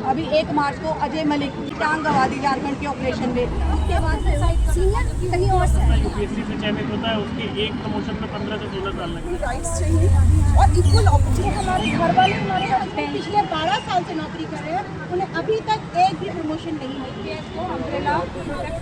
अभी 1 मार्च को अजय मलिक की टांग गंवा दी झारखंड के ऑपरेशन में। उसके बाद सीनियर कहीं और से यूपीएससी से चयनित होता है, उसके एक प्रमोशन में 15 से 16 साल लगते हैं। राइट्स चाहिए और इक्वल अपॉर्चुनिटी। हमारे घर वाले हमारे पिछले 12 साल से नौकरी कर रहे हैं, उन्हें अभी तक एक भी प्रमोशन नहीं मिली है। इसको अम्ब्रेला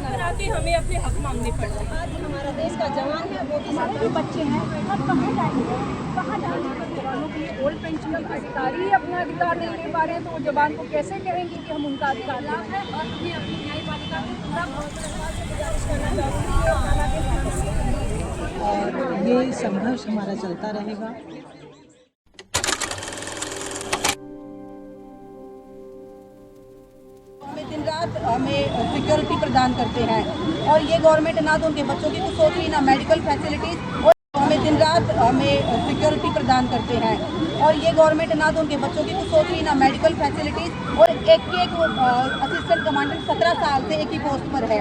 कराते हमें अपने हक मांगने पड़ते हैं। आज हमारा देश का जवान है, वो हमारे भी बच्चे हैं, अब कहाँ जाएंगे, कहाँ जाएंगे? जवानों की ओल्ड पेंशन के अधिकारी ही अपना अधिकार नहीं ले पा रहे हैं, तो वो जवान को कैसे कहेंगे कि हम उनका अधिकार लाभ है। और हमें अपनी न्यायपालिका को पूरा गुजारिश करना चाहूँगी और ये संघर्ष हमारा चलता रहेगा। दिन रात हमें सिक्योरिटी प्रदान करते हैं और ये गवर्नमेंट ना तो उनके बच्चों की कुछ सोच रही, ना मेडिकल फैसिलिटीज़, और हमें दिन रात हमें सिक्योरिटी प्रदान करते हैं और ये गवर्नमेंट ना तो उनके बच्चों की कुछ सोच रही, ना मेडिकल फैसिलिटीज़, और एक असिस्टेंट कमांडेंट 17 साल से एक ही पोस्ट पर है।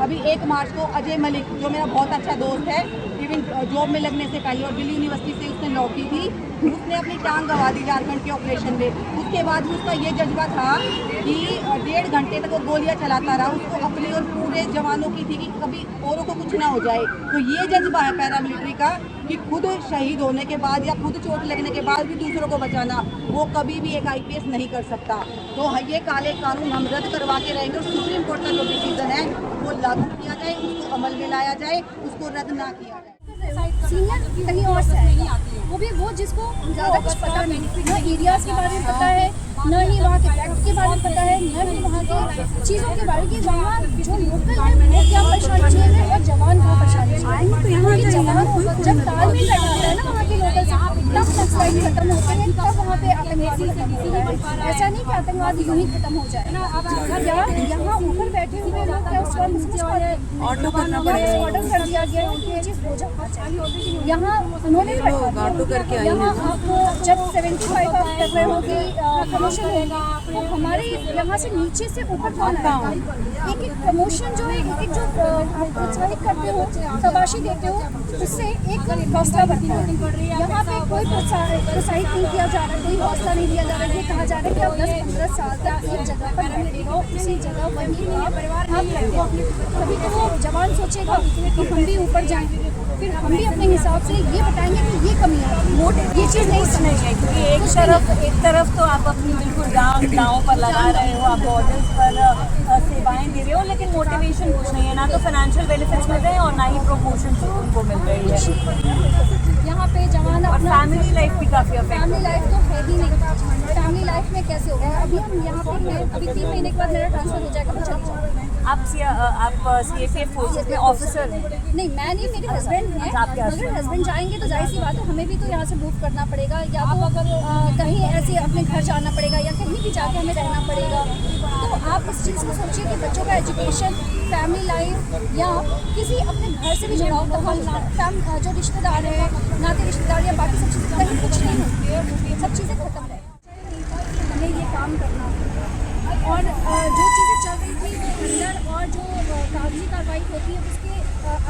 अभी 1 मार्च को अजय मलिक, जो मेरा बहुत अच्छा दोस्त है, इवन जॉब में लगने से पहले और दिल्ली यूनिवर्सिटी से उसने लॉ की थी, उसने अपनी टांग गंवा दी झारखंड के ऑपरेशन में। उसके बाद भी उसका ये जज्बा था कि 1.5 घंटे तक वो गोलियां चलाता रहा। उसको अपनी और पूरे जवानों की थी कि कभी औरों को कुछ ना हो जाए। तो ये जज्बा है पैरामिलिट्री का कि खुद शहीद होने के बाद या खुद चोट लगने के बाद भी दूसरों को बचाना, वो कभी भी एक IPS नहीं कर सकता। तो ये काले कानून हम रद्द करवा के रहेंगे और सुप्रीम कोर्ट का जो डिसीजन है वो लागू किया जाए, उसको अमल में लाया जाए, उसको रद्द ना किया जाए। सीनियर कहीं और से आएगा, वो भी वो जिसको ज़्यादा कुछ पता नहीं, न एरियाज़ के बारे में पता है, न ही वहाँ के फैक्ट के बारे में पता है, न ही वहाँ के चीज़ों के बारे में, वहाँ जो लोकल है वो क्या परेशानी चाहिए और जवान क्या परेशानी चाहिए। तो यहाँ जवान जब तालमेल बैठ जाता है ना वहाँ के लोकल से, तब नक्सलाइट खत्म होते हैं, तब वहाँ पे आतंकवादी खत्म होता है। ऐसा नहीं कि आतंकवाद यूँ ही खत्म हो जाए। यहाँ ऊपर बैठे हुए लोग क्या उसका ऑर्डर करना पड़ेगा, ऑर्डर कर दिया गया है, ये चीज़ हो जाना चाहिए। यहाँ उन्होंने ऑटो करके यहाँ आप जब 75 आप कर रहे हो कि प्रमोशन होगा, तो हमारे यहाँ से नीचे से ऊपर कौन आएगा? एक एक प्रमोशन जो है, एक जो प्रोत्साहित करते हो, शाबाशी देते हो, उससे एक हौसला बढ़ता है। यहाँ पे कोई प्रोत्साहित नहीं किया जा रहा है, कोई हौसला नहीं दिया जा रहा है। ये कहा जा रहा है कि आप 10-15 साल तक एक जगह पर बैठे रहो, उसी जगह वही परिवार आप रहते हो। कभी तो वो जवान सोचेगा कि हम भी ऊपर जाएंगे, फिर हम भी अपने हिसाब से ये बताएंगे कि ये कमी है, ये चीज़ नहीं समझेंगे। क्योंकि एक तरफ तो आप अपनी बिल्कुल गाँव पर लगा रहे हो, आप बॉर्डर्स पर सेवाएं दे रहे हो, लेकिन मोटिवेशन कुछ नहीं है, ना तो फाइनेंशियल बेनिफिट्स मिल रहे हैं और ना ही प्रमोशन उनको मिल रही है। यहाँ पे जवान अपना फैमिली लाइफ भी काफ़ी फैमिली लाइफ तो है ही नहीं। फैमिली लाइफ में कैसे होगा? अभी हम यहाँ पे हैं, अभी 3 महीने के बाद मेरा ट्रांसफर हो जाएगा, मैं चली जाऊँगी। आप CAF फोर्सेस में ऑफिसर हैं? नहीं, मैं नहीं, मेरे हस्बैंड हैं। अगर हस्बैंड जाएंगे तो जाहिर सी बात है हमें भी तो यहाँ से मूव करना पड़ेगा, या तो अगर कहीं ऐसे अपने घर जाना पड़ेगा या कहीं भी जाके हमें रहना पड़ेगा। तो आप इस चीज़ को सोचिए कि बच्चों का एजुकेशन, फैमिली लाइफ या किसी अपने घर से भी जुड़ाव, तो हम जो रिश्तेदार हैं, नाते रिश्तेदार या बाकी सब चीज़ें कहीं कुछ नहीं होती है, सब चीज़ें खत्म है। हमें ये काम करना और जो चीज़ें चल रही थी वो अंदर और जो कागजी कार्रवाई होती है उसके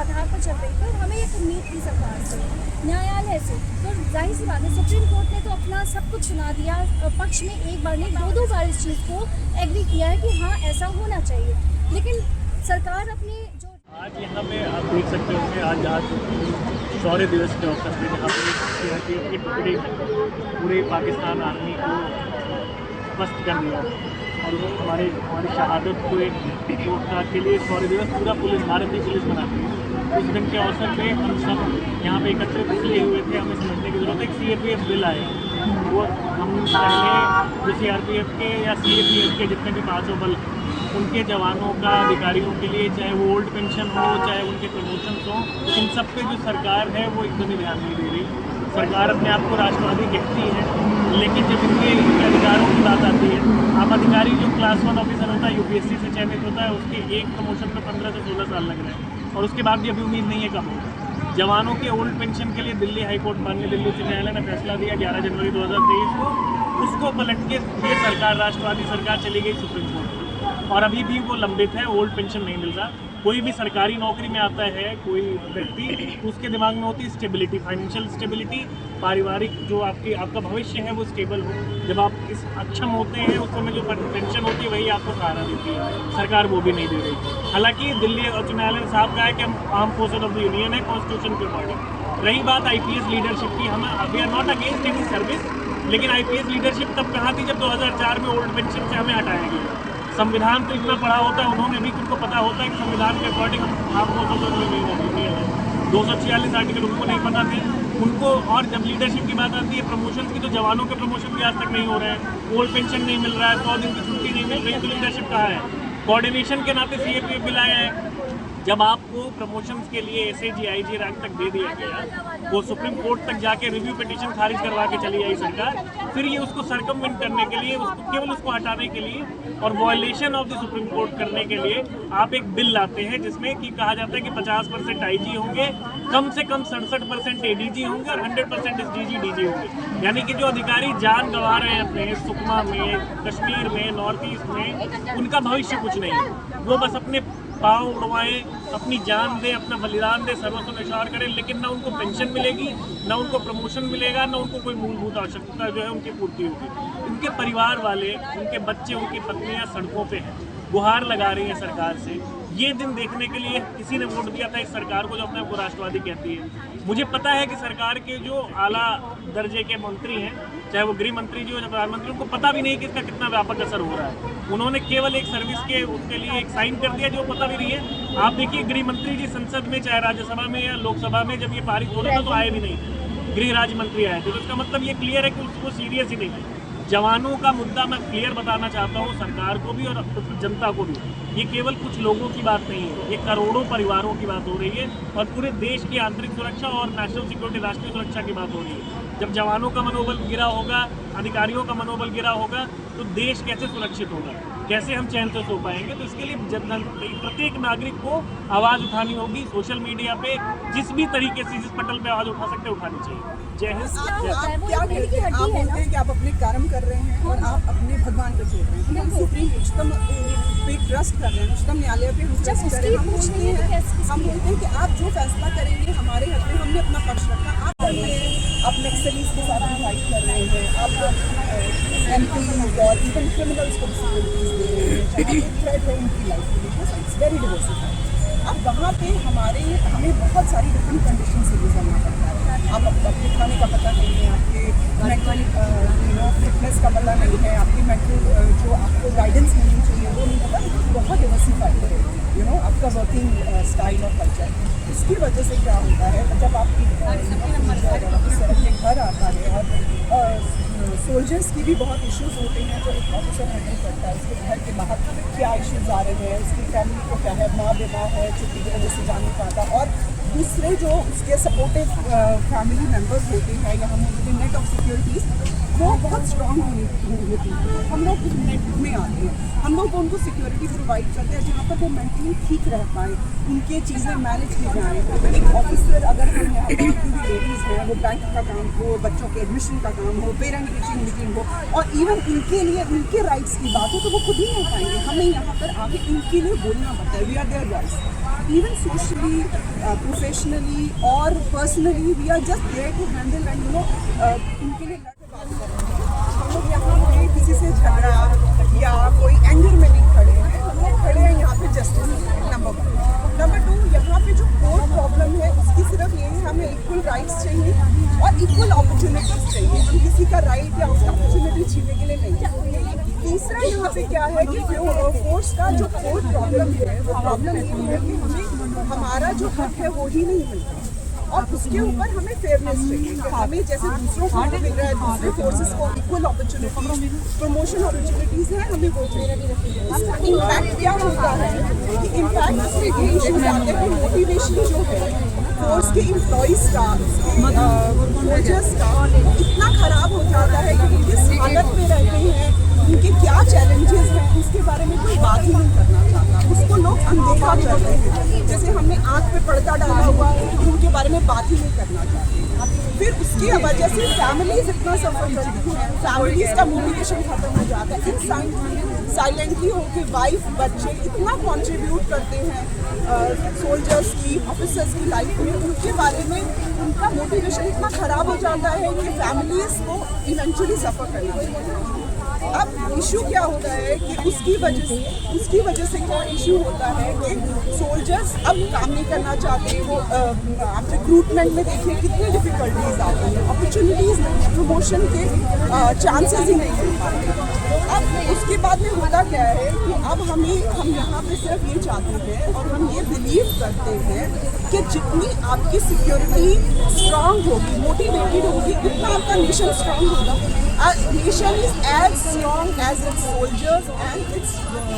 आधार पर चल रही थी, और हमें एक उम्मीद थी सरकार से, न्यायालय से। तो जाहिर सी बात है सुप्रीम कोर्ट ने तो अपना सब कुछ सुना दिया, पक्ष में एक बार नहीं 2-2 बार इस चीज़ को एग्री किया है कि हाँ ऐसा होना चाहिए, लेकिन सरकार अपने जो आज यहाँ पे आप देख सकते हो कि आज शौर्य दिवस के अवसर पर यहाँ पे CRPF के टुकड़े पूरे पाकिस्तान आर्मी को स्पष्ट कर दिया और हमारी शहादत के लिए शौर्य दिवस पूरा भारतीय पुलिस मनाती है। उस दिन के अवसर पे हम सब यहाँ पे एकत्रित इसलिए हुए थे, हमें समझने की जरूरत है। CRPF बिल आया, वो हम पहले जो CRPF के या CAPF के जितने भी 500 बल, उनके जवानों का, अधिकारियों के लिए, चाहे वो ओल्ड पेंशन हो, चाहे उनके प्रमोशंस हो, इन सब पे जो सरकार है वो एकदम ही ध्यान नहीं दे रही। सरकार अपने आप को राष्ट्रवादी कहती है, लेकिन जब इनके अधिकारों की बात आती है, आप अधिकारी जो क्लास 1 ऑफिसर होता है, UPSC से चयनित होता है, उसके एक प्रमोशन में 15 से 16 साल लग रहे हैं और उसके बाद भी अभी उम्मीद नहीं है कब होगा। जवानों के ओल्ड पेंशन के लिए दिल्ली हाईकोर्ट, माननीय दिल्ली उच्च न्यायालय ने फैसला दिया 11 जनवरी 2023 को, उसको पलट के ये सरकार, राष्ट्रवादी सरकार, चली गई सुप्रीम कोर्ट और अभी भी वो लंबित है, ओल्ड पेंशन नहीं मिल रहा। कोई भी सरकारी नौकरी में आता है कोई व्यक्ति, तो उसके दिमाग में होती है स्टेबिलिटी, फाइनेंशियल स्टेबिलिटी, पारिवारिक जो आपका भविष्य है वो स्टेबल हो। जब आप इस अक्षम होते हैं उस समय जो पेंशन होती है वही आपको सहारा देती है, सरकार वो भी नहीं दे रही। हालांकि दिल्ली उच्च न्यायालय ने साफ कहा है कि हम armed forces of the union है कॉन्स्टिट्यूशन के अकॉर्डिंग। रही बात IPS लीडरशिप की, हम we are not against any service, लेकिन IPS लीडरशिप तब कहाँ थी जब 2004 में ओल्ड पेंशन से हमें हटाया गया। संविधान तो इतना पढ़ा होता है उन्होंने भी, उनको पता होता है कि संविधान के अकॉर्डिंग हम आपको 246 आर्टिकल उनको नहीं पता थे उनको। और जब लीडरशिप की बात आती है प्रमोशन की, तो जवानों के प्रमोशन भी आज तक नहीं हो रहे हैं, ओल्ड पेंशन नहीं मिल रहा है, 100 दिन की छुट्टी नहीं मिल रही है, तो लीडरशिप कहाँ है? कोऑर्डिनेशन के नाते CAPF बिल आया है। जब आपको प्रमोशंस के लिए SAG IG रैंक तक दे दिया गया, वो सुप्रीम कोर्ट तक जाके रिव्यू पिटीशन खारिज करवा के चली आई सरकार, फिर ये उसको सर्कमवेंट करने के लिए, केवल उसको हटाने के लिए और violation of the supreme court करने के लिए आप एक बिल लाते हैं जिसमें कि कहा जाता है कि 50% IG होंगे, कम से कम 67% ADG होंगे और 100% SDG DG होंगे। यानी कि जो अधिकारी जान गंवा रहे हैं अपने सुकमा में, कश्मीर में, नॉर्थ ईस्ट में, उनका भविष्य कुछ नहीं है। वो बस अपने पाँव उड़वाएं, अपनी जान दें, अपना बलिदान दें, सर्वस्व निछावर करें, लेकिन ना उनको पेंशन मिलेगी, ना उनको प्रमोशन मिलेगा, ना उनको कोई मूलभूत आवश्यकता जो है उनकी पूर्ति होगी। उनके परिवार वाले, उनके बच्चे, उनकी पत्नियां सड़कों पे हैं, गुहार लगा रही हैं सरकार से। ये दिन देखने के लिए किसी ने वोट दिया था इस सरकार को जो अपने को राष्ट्रवादी कहती है। मुझे पता है कि सरकार के जो आला दर्जे के मंत्री हैं, चाहे वो गृह मंत्री जी हो या प्रधानमंत्री, उनको पता भी नहीं कि इसका कितना व्यापक असर हो रहा है। उन्होंने केवल एक सर्विस के उसके लिए एक साइन कर दिया जो पता भी नहीं है। आप देखिए गृह मंत्री जी संसद में, चाहे राज्यसभा में या लोकसभा में, जब ये पारित हो रहा था तो आए भी नहीं, गृह राज्य मंत्री आए थे। तो इसका मतलब ये क्लियर है कि उसको सीरियस ही नहीं है। जवानों का मुद्दा मैं क्लियर बताना चाहता हूँ सरकार को भी और जनता को भी, ये केवल कुछ लोगों की बात नहीं है, ये करोड़ों परिवारों की बात हो रही है और पूरे देश की आंतरिक सुरक्षा और नेशनल सिक्योरिटी, राष्ट्रीय सुरक्षा की बात हो रही है। जब जवानों का मनोबल गिरा होगा, अधिकारियों का मनोबल गिरा होगा, तो देश कैसे सुरक्षित होगा, कैसे हम चैन से सो पाएंगे? तो इसके लिए प्रत्येक नागरिक को आवाज़ उठानी होगी। सोशल मीडिया पे जिस भी तरीके से जिस पटल पे आवाज़ उठा सकते हैं उठानी चाहिए। जय हिंद। आप क्या कहते हैं? आप बोलते हैं कि आप अपने कर्म कर रहे हैं और आप अपने भगवान पे छोड़ रहे हैं, हम सुप्रीम उच्चतम पे ट्रस्ट कर रहे हैं, उच्चतम न्यायालय पे हम ट्रस्ट कर रहे हैं। हम बोलते हैं कि आप जो फैसला करेंगे हमारे हक में, हमने अपना पक्ष रखा, आप कर रहे हैं, आप नक्सलीज के साथ फाइट कर रहे हैं, आप MP और इवन क्रिमिनल्स को सिक्योरिटीज दे रहे हैं, थ्रेट है उनकी लाइफ के लिए, इट्स वेरी डिवर्सिफाइड। अब वहाँ पे हमें बहुत सारी डिफरेंट कंडीशन से गुजरना पड़ता है। आप अपने खाने का पता नहीं है, आपके मेंटल फिटनेस का पता नहीं है, आपकी मेंटल जो आपको गाइडेंस मिलनी चाहिए वो नहीं पता, बहुत डिवर्सिफाइड है आपका वर्किंग स्टाइल और कल्चर। इसकी वजह से क्या होता है, जब आपकी ऑफिसर अपने घर आता है और सोल्जर्स की भी बहुत इश्यूज होते हैं जो एक ऑफिसर हैंडल करता है, उसके घर के बाहर क्या इश्यूज आ रहे हैं, उसकी फैमिली को क्या है, माँ बीमार है, छुट्टी की वजह से जा नहीं पाता, और दूसरे जो उसके सपोर्टिव फैमिली मेम्बर्स होते हैं या हम उनके नेट ऑफ सिक्योरिटीज़ वो बहुत स्ट्रॉन्ग होती है। हम लोग उस नेट में आते हैं, हम लोग उनको सिक्योरिटी प्रोवाइड करते हैं जहाँ पर वो मेंटली ठीक रह पाएँ, उनके चीज़ें मैनेज की जाएँ। एक ऑफिसर अगर हम यहाँ पर भी लेडीज़ हैं, वो बैंक का काम हो, बच्चों के एडमिशन का काम हो, पेरेंट टीचिंग मीटिंग हो, और इवन इनके लिए उनके राइट्स की बात हो तो वो खुद ही नहीं पाएंगे, हमें यहाँ पर आगे इनके लिए बोलना पड़ता है। We are their voice, even socially, professionally और personally we are just there to handle and उनके लिए हम लोग यहाँ पे किसी से झगड़ा या कोई एंगर में नहीं खड़े हैं, हम लोग खड़े हैं यहाँ पे जस्टिस नंबर 1। नंबर 2, यहाँ पे जो कोर प्रॉब्लम है उसकी सिर्फ ये है, हमें इक्वल राइट्स चाहिए और इक्वल अपॉर्चुनिटीज चाहिए, हम किसी का राइट या उसका अपॉर्चुनिटी छीनने के लिए नहीं। तीसरा यहाँ पे क्या है कि फोर्स का जो कोर प्रॉब्लम है, वो प्रॉब्लम ये है कि हमें हमारा जो हक है वो ही नहीं मिलता, और उसके ऊपर हमें फेयरनेस चाहिए कि हमें जैसे दूसरों को मिल रहा है, दूसरे फोर्सेस को इक्वल अपॉर्चुनिटी, प्रमोशन अपॉर्चुनिटीज़ हैं, हमें वो चाहिए। इसका इम्पैक्ट क्या होता है कि इम्पैक्ट इसमें ये इशूज आते हैं कि मोटिवेशन जो है फोर्स के एम्प्लॉइज़ का, सोल्जर्स का, वो इतना ख़राब हो जाता है कि किस हालत में रहते हैं, उनके क्या चैलेंजेस हैं, उसके बारे में कोई बात ही नहीं करना चाहता, उसको लोग अनदेखा कर रहे हैं। जैसे हमने आँख पे पर्दा डाला हुआ है, उनके बारे में बात ही नहीं करना चाहते। फिर उसकी वजह से फैमिलीज इतना सफर करती हैं, फैमिलीज का मोटिवेशन खत्म हो जाता है। साइलेंटली होके वाइफ बच्चे इतना कंट्रीब्यूट करते हैं सोल्जर्स की, ऑफिसर्स की लाइफ में, उनके बारे में उनका मोटिवेशन इतना ख़राब हो जाता है कि फैमिलीज़ को इवेंचुअली सफ़र करना पड़ता है। अब इशू क्या होता है कि उसकी वजह से क्या इशू होता है कि सोल्जर्स अब काम नहीं करना चाहते। वो आप रिक्रूटमेंट में देखिए कितनी डिफ़िकल्टीज आती हैं, अपॉर्चुनिटीज़ नहीं है, प्रमोशन के चांसेस ही नहीं मिल पाते। अब उसके बाद में होता क्या है कि अब हम यहाँ पे सिर्फ ये चाहते हैं और हम ये बिलीव करते हैं कि जितनी आपकी सिक्योरिटी स्ट्रांग होगी, मोटिवेटेड होगी, उतना आपका नेशन स्ट्रांग होगा। Nation is as strong as its soldiers and its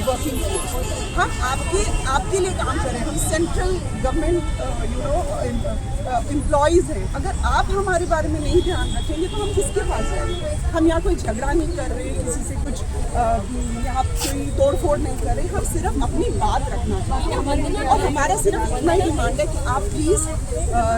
working force. हम आपके लिए काम करें, हम सेंट्रल गवर्नमेंट एम्प्लॉयज़ हैं। अगर आप हमारे बारे में नहीं ध्यान रखेंगे तो हम किसके पास जाएंगे? हम यहाँ कोई झगड़ा नहीं कर रहे, किसी से कुछ यहाँ कोई तोड़ फोड़ नहीं कर रहे, हम सिर्फ अपनी बात रखना चाहते हैं। और हमारा सिर्फ इतना ही डिमांड है कि आप प्लीज़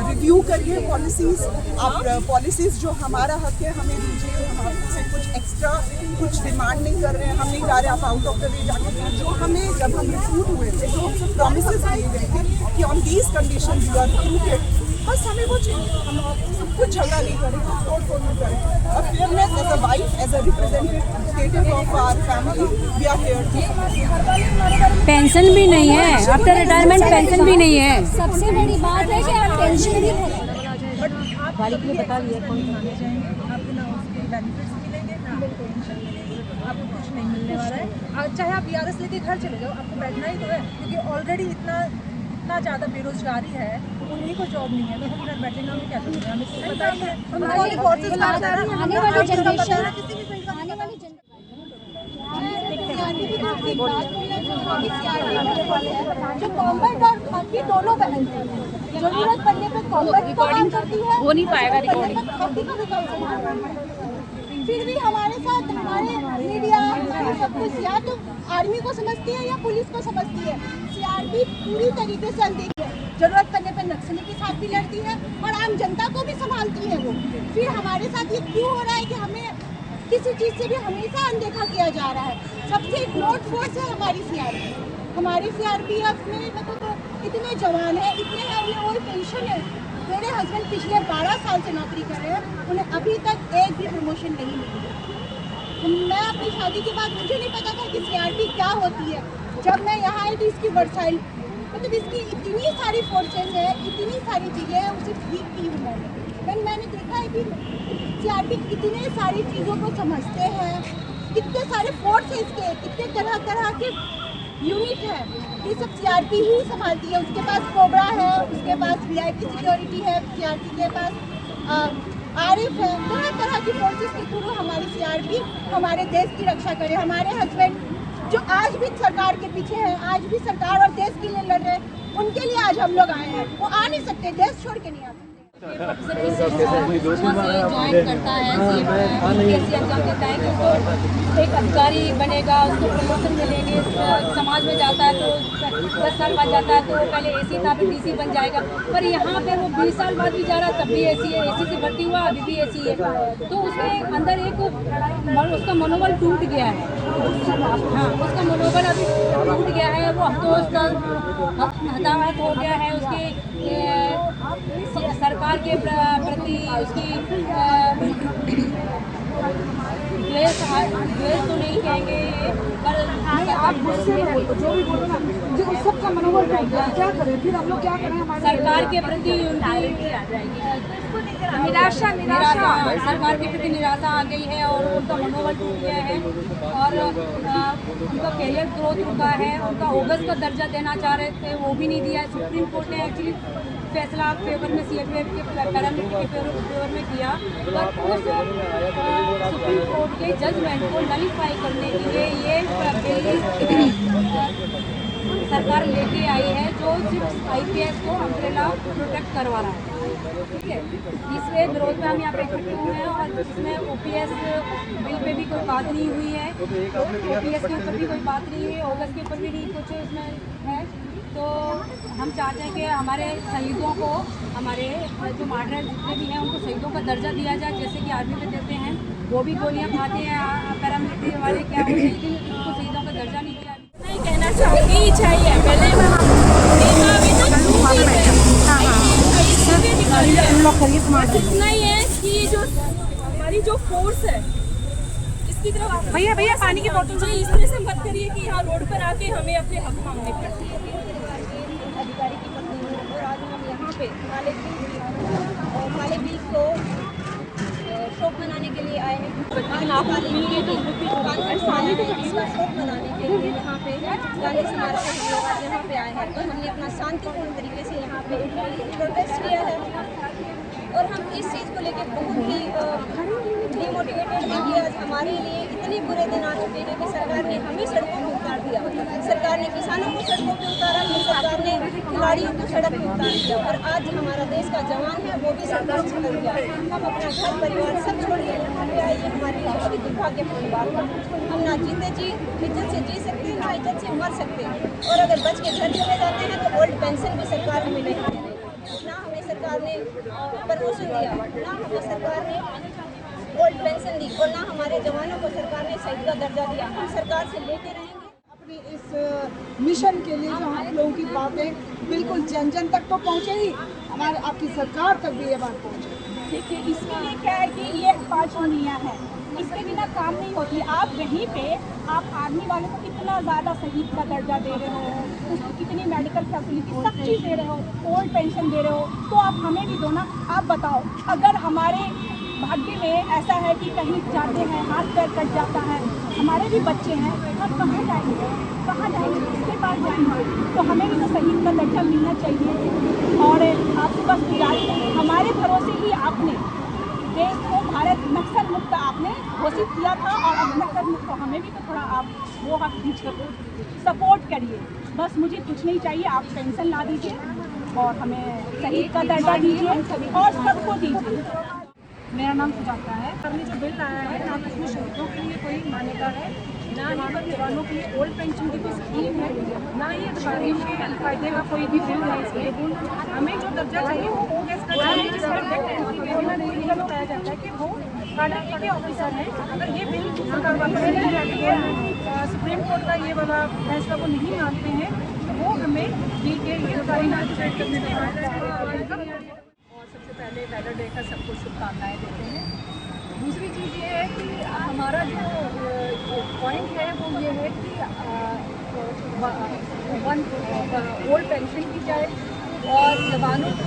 रिव्यू करिए पॉलिसीज़। आप पॉलिसीज़ जो हमारा हक है हमें दीजिए, हम आपसे कुछ एक्स्ट्रा कुछ डिमांड नहीं कर रहे हैं, हम नहीं जा रहे आप आउट ऑफ द वे जाके। जो हमें जब हम रिक्रूट हुए थे तो हमसे प्रॉमिसेस दिए गए थे कि on these condition you are recruited, बस हमें वो चाहिए। हम सब कुछ झगड़ा नहीं करें, तोड़ फोड़ नहीं करें। और fairness as a wife, as a representative of our family, we are here. Pension भी नहीं है, आफ्टर रिटायरमेंट पेंशन भी नहीं है। सबसे बड़ी बात है कि आप टेंशन भी नहीं। बालिक ने बता दिया कौन थाने जाएंगे, आपको ना उसके बेनिफिट्स मिलेंगे ना आपको पेंशन मिलेगी, आपको कुछ नहीं मिलने वाला है। चाहे आप BRS लेके घर चले जाओ, आपको बैठना ही तो है, क्योंकि ऑलरेडी इतना ज़्यादा बेरोजगारी है, उन्हीं को जॉब नहीं है, तो हम घर बैठेंगे, हमें क्या करेंगे? हमें तो पता ही है। आने वाली जो कॉम्बैट और खाकी दोनों बहन हैं, जरूरत पड़ने पे कॉम्बैट काम करती है, हो नहीं पाएगा रिकॉर्डिंग। फिर भी हमारे साथ हमारे मीडिया सब कुछ या तो आर्मी को समझती है या पुलिस को समझती है। CRP पूरी तरीके से अनदेखी है, जरूरत पड़ने पर नक्सली के साथ भी लड़ती है और आम जनता को भी संभालती है वो। फिर हमारे साथ ये क्यों हो रहा है कि हमें किसी चीज़ से भी हमेशा अनदेखा किया जा रहा है? सबसे इग्नोर्ड फोर्स है हमारी CRP। हमारी CRPF में मतलब इतने जवान हैं, इतने हैं, उन्हें वही पेंशन है। मेरे हस्बैंड पिछले 12 साल से नौकरी कर रहे हैं, उन्हें अभी तक एक भी प्रमोशन नहीं मिली। मैं अपनी शादी के बाद मुझे नहीं पता था कि CRP क्या होती है। जब मैं यहाँ आई तो इसकी वर्साइल मतलब इसकी इतनी सारी फोर्सेस है, इतनी सारी चीज़ें हैं, उसे ठीक की हूँ मैंने देखा है कि CRP कितने सारी चीज़ों को समझते हैं, कितने सारे फोर्स है इसके, कितने तरह तरह के यूनिट है, ये सब CRP ही संभालती है। उसके पास कोबरा है, उसके पास VIP सिक्योरिटी है, CRP के पास RF है, तरह तरह की फोर्सेस के थ्रू हमारी CRP हमारे देश की रक्षा करे। हमारे हस्बैंड जो आज भी सरकार के पीछे हैं, आज भी सरकार और देश के लिए लड़ रहे हैं, उनके लिए आज हम लोग आए हैं। वो आ नहीं सकते, देश छोड़ के नहीं आ सकते। ज्वाइन करता है, कैसे एग्जाम देता है कि उसको एक अधिकारी बनेगा, उसको प्रमोशन मिलेंगे, समाज में जाता है तो 10 साल बाद जाता है तो वो पहले AC था फिर DC बन जाएगा। पर यहाँ पे वो 20 साल बाद भी जा रहा है तब भी AC है, AC से भर्ती हुआ अभी भी AC है। तो उसके अंदर एक उसका मनोबल टूट गया है। हाँ, उसका मनोबल अभी टूट गया है, वो हताहत हो गया है उसके सरकार के प्रति उसकी द्वेष तो नहीं कहेंगे, पर आप जो भी बोलो ना, जो सबका मनोबल क्या करें, फिर हम लोग क्या करें? सरकार के प्रति निराशा सरकार के प्रति निराशा आ गई है और उनका मनोबल टूट गया है और उनका कैरियर ग्रोथ रुका है। उनका ऑगस्ट का दर्जा देना चाह रहे थे, वो भी नहीं दिया। सुप्रीम कोर्ट ने एक्चुअली फैसला फेवर में CRPF के पैरामिलिट्री के फेवर में किया, पर उस सुप्रीम कोर्ट के जजमेंट को नलीफाई करने के लिए ये सरकार लेके आई है जो सिर्फ IPS को अम्ब्रेला प्रोटेक्ट करवा रहा है। ठीक है, इसके विरोध में हम यहाँ पे इकट्ठे हुए हैं और इसमें OPS बिल पे भी कोई बात नहीं हुई है, OPS के ऊपर भी कोई बात नहीं हुई है, ऑगस्ट के ऊपर भी नहीं कुछ इसमें है। तो हम चाहते हैं कि हमारे शहीदों को, हमारे जो मार्टर जितने भी हैं उनको शहीदों का दर्जा दिया जाए, जैसे कि आर्मी में देते हैं। वो भी गोलियां खाते हैं पैरामिलिट्री वाले, क्या वो उनको शहीदों का इतना ही है कि जो हमारी जो फोर्स है इसकी तरफ आप भैया पानी की बोतल जी इस तरह से मत करिए कि यहाँ रोड पर आके हमें अपने हक मांगने पड़ते हैं। अधिकारी की पत्नी हूँ और आज हम यहाँ पे काले बिल को शोक मनाने के लिए आए हैं, लेकिन आप मिलिए तो शोक मनाने के लिए यहाँ पे गांधी स्मारक पे हम लोग आज यहाँ पे आए हैं और हमने अपना शांतिपूर्ण तरीके से यहाँ पे प्रोटेस्ट किया है और हम इस चीज़ को लेकर बहुत ही डिमोटिवेटेड हैं कि आज हमारे लिए इतने बुरे दिन आ चुके हैं कि सरकार ने हमें सड़कों पर उतार दिया, सरकार ने किसानों को सड़कों पर उतारा, सरकार ने खिलाड़ियों को सड़क पर उतार दिया और आज हमारा देश का जवान है वो भी सरकार छोड़ गया। हम अपना घर परिवार सब छोड़ के यहाँ पे आए, हमारी बहुत ही दुर्भाग्यपूर्ण बात है। हम ना जीते जी इज्जत से जी सकते हैं, ना इज्जत से मर सकते हैं और अगर बच के घर चले जाते हैं तो ओल्ड पेंशन भी सरकार हमें नहीं दे रही, ना हमें सरकार ने प्रमोशन दिया, ना हमें सरकार ने ओल्ड पेंशन दी और ना हमारे जवानों को सरकार ने शहीद का दर्जा दिया। हम सरकार से लेते रहेंगे। अपने इस मिशन के लिए जो हम लोगों की बातें बिल्कुल जन जन तक तो पहुँचे ही, हमारे आपकी सरकार तक भी ये बात पहुँचे। देखिए इसके लिए क्या है कि ये 5 उंगलियां हैं, इसके बिना काम नहीं होती। आप वहीं पे आप आर्मी वालों को कितना ज़्यादा शहीद का दर्जा दे रहे हो, उसको कितनी मेडिकल फैसिलिटी सब चीज़ दे रहे हो, ओल्ड पेंशन दे रहे हो, तो आप हमें भी दो ना। आप बताओ अगर हमारे भाग्य में ऐसा है कि कहीं जाते हैं हाथ पैर कट जाता है, हमारे भी बच्चे हैं, हम कहाँ जाएंगे, किसके पास जाएंगे? तो हमें भी तो शहीद का दर्जा मिलना चाहिए। और आपसे बस गुजारिश है, हमारे भरोसे ही आपने देश को भारत नक्सल मुक्त आपने घोषित किया था और अब नक्सल मुक्त तो हमें भी तो थोड़ा आप वो हक दीजिए, सपोर्ट करिए। बस मुझे कुछ नहीं चाहिए, आप पेंशन ला दीजिए और हमें शहीद का दर्जा दीजिए और सबको दीजिए। मेरा नाम सुजाता है। हमने जो बिल लाया है ना तो इसमें शहीदों के लिए कोई मान्यता है, ना ही जवानों के लिए ओल्ड पेंशन की कोई स्कीम है, ना ही अधिकारियों के फायदे का कोई भी बिल है इसके। हमें जो दर्जा चाहिए वो जिसमें बताया जाता है कि वो कार्ड के ऑफिसर हैं। अगर ये बिल सुप्रीम कोर्ट का ये वाला फैसला वो नहीं मानते हैं तो वो हमें बिल के अधिकारी करने और सबसे पहले वेलर डे का सबको शुभकामनाएं देते हैं। दूसरी चीज़ ये है कि हमारा जो पॉइंट है वो ये है कि ओल्ड पेंशन की जाए और जवानों को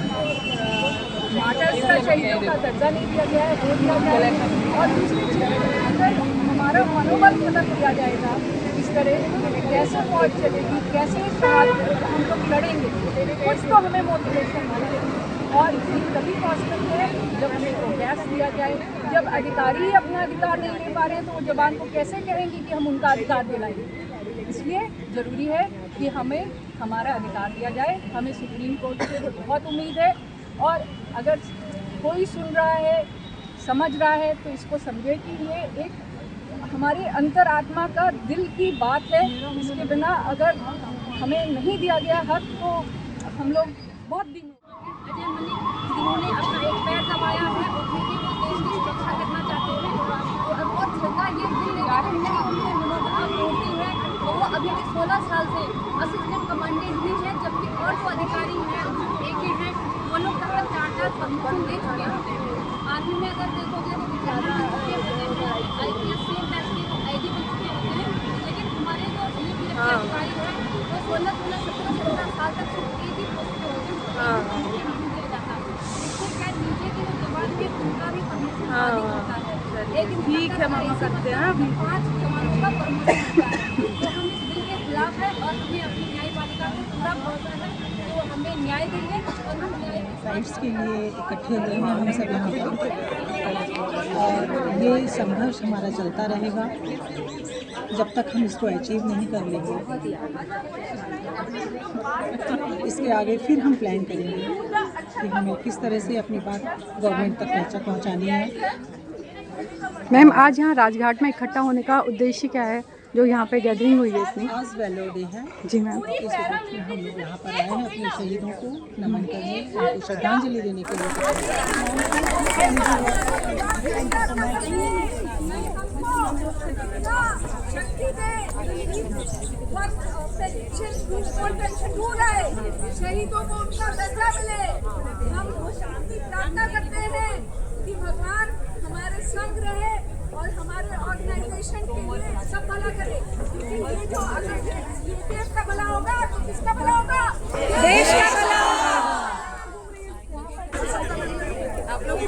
मार्टर्स का शहीदों का दर्जा नहीं दिया गया है वो दिया जाए। और दूसरी चीज़ अगर हमारा मनोबल खत्म किया जाएगा, इस तरह कैसे मौत चलेगी, कैसे हम लोग लड़ेंगे, कुछ तो हमें मोटिवेशन मिलेगा। और ये तभी पॉसिबल है जब हमें को गैस दिया जाए। जब अधिकारी ही अपना अधिकार नहीं ले पा रहे हैं तो वो जवान को कैसे कहेंगे कि हम उनका अधिकार दिलाएंगे। इसलिए ज़रूरी है कि हमें हमारा अधिकार दिया जाए। हमें सुप्रीम कोर्ट से बहुत उम्मीद है और अगर कोई सुन रहा है, समझ रहा है तो इसको समझे कि ये एक हमारी अंतरात्मा का दिल की बात है। इसके बिना अगर हमें नहीं दिया गया हक तो हम लोग बहुत दिन अजय मलिक जिन्होंने अपना एक पैर दबाया है और फिर भी वो देश की सुरक्षा करना चाहते हैं और बहुत श्रद्धा ये दिल लगा है कि उनके मनोभाव मूर्ति है और वो अभी भी 16 साल से असिस्टेंट कमांडेंट भी है, जबकि और जो अधिकारी हैं एक ही हैं वो लोग तक 4-4 प्रमोशन दे चुके हैं। आर्मी में अगर देखोगे तो IPS सेम बैच के ID बन चुके होते हैं, लेकिन हमारे जो अधिकारी हैं वो 16-17 साल तक सिर्फ एक ही पोस्ट पे होते हैं। लेकिन ठीक है मामा करते हैं 5 जवानों का प्रमोशन हुआ है तो हम इस बिल के खिलाफ है और हमें अपनी न्यायपालिका को पूरा भरोसा है तो हमें न्याय देंगे और हम न्याय राइट्स के लिए इकट्ठे हुए हैं हम सब यहाँ पर और ये संघर्ष हमारा चलता रहेगा जब तक हम इसको अचीव नहीं कर लेंगे। इसके आगे फिर हम प्लान करेंगे कि हमें किस तरह से अपनी बात गवर्नमेंट तक पहुँचानी है। मैम आज यहाँ राजघाट में इकट्ठा होने का उद्देश्य क्या है, जो यहाँ पे गैदरिंग हुई है इतनी? आज वेलर डे है जी मैम। इस उपलक्ष्य में हम लोग यहाँ पर आए हैं अपने शहीदों को नमन करने, उनको श्रद्धांजलि देने के लिए। पेंशन दूर है, शहीदों को उनका दर्जा मिले। हम शांति प्रार्थना करते हैं कि भगवान हमारे संग रहे और हमारे ऑर्गेनाइजेशन के लिए सब भला करे। क्योंकि ये जो अगर ये देश का भला होगा तो किसका भला होगा? देश का भला होगा। आप लोग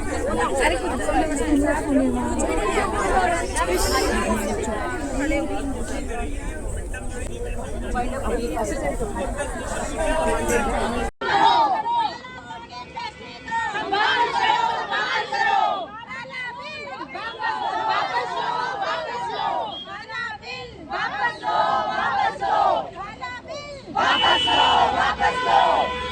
वापस लो।